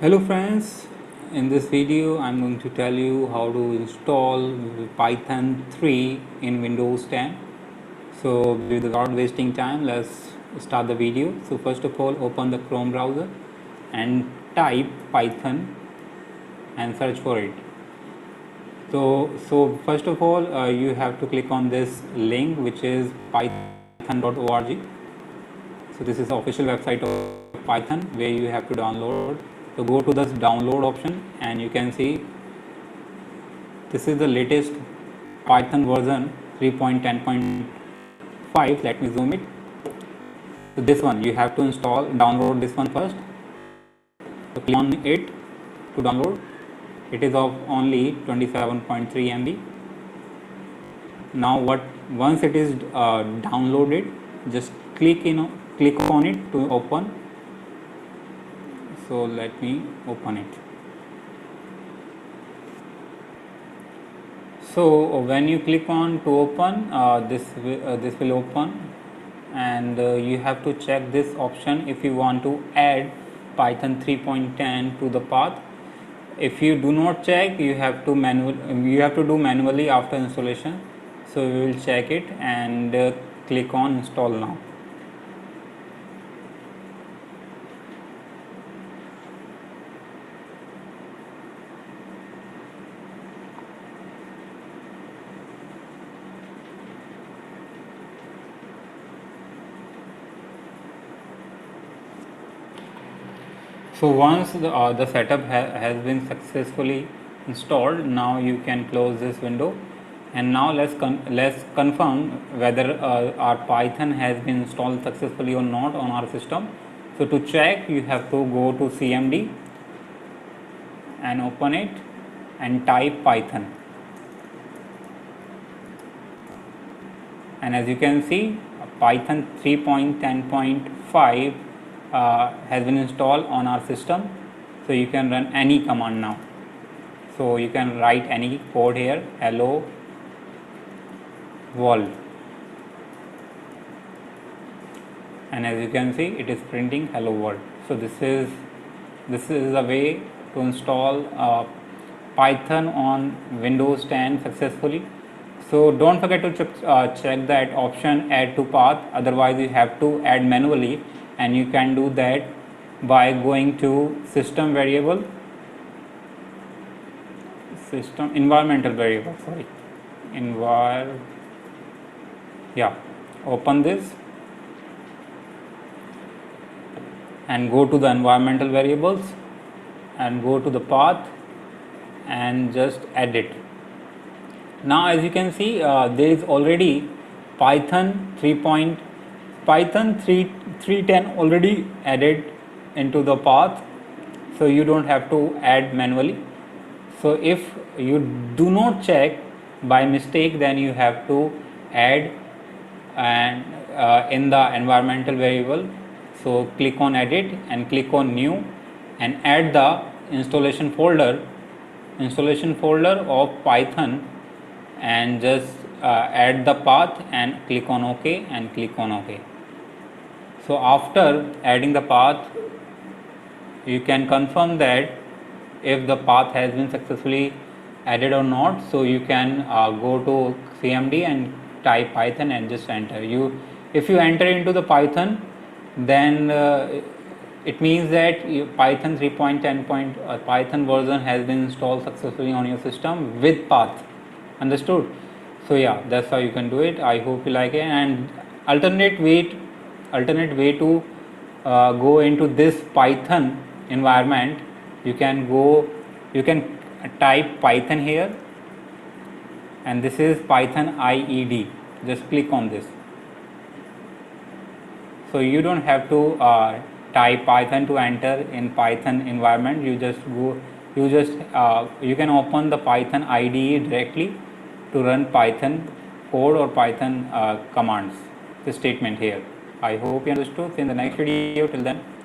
Hello friends, in this video I'm going to tell you how to install Python 3 in Windows 10. So without wasting time, let's start the video. So first of all, open the Chrome browser and type Python and search for it. So first of all, you have to click on this link, which is python.org. So this is the official website of Python where you have to download. So go to this download option and you can see this is the latest Python version 3.10.5. Let me zoom it. So this one you have to download this one first. So click on it to download. It is of only 27.3 MB. Now once it is downloaded, just click on it to open. So let me open it. So when you click on to open, this will open, and you have to check this option if you want to add Python 3.10 to the path. If you do not check, you have to do manually after installation. So we will check it and click on install now. So once the setup has been successfully installed, now you can close this window, and now let's confirm whether our Python has been installed successfully or not on our system. So to check, you have to go to CMD and open it and type Python, and as you can see, Python 3.10.5 has been installed on our system. So you can run any command now. So you can write any code here, hello world, and as you can see, it is printing hello world. So this is a way to install Python on Windows 10 successfully. So don't forget to check that option add to path, otherwise you have to add manually, and you can do that by going to environmental variable, open this and go to the environmental variables and go to the path and just add it. Now as you can see, there is already Python 3.10 already added into the path, so you don't have to add manually. So if you do not check by mistake, then you have to add and in the environmental variable. So click on edit and click on new and add the installation folder of Python, and just add the path and click on OK and click on OK. So after adding the path, you can confirm that if the path has been successfully added or not. So you can go to CMD and type Python and just enter. If you enter into the Python, then it means that Python 3.10 Python version has been installed successfully on your system with path. Understood? So yeah, that's how you can do it. I hope you like it. And alternate way to go into this Python environment, you can type Python here, and this is Python IED. Just click on this. So you don't have to type Python to enter in Python environment. You can open the Python IDE directly to run Python code or Python commands. The statement here. I hope you understood. In the next video, till then.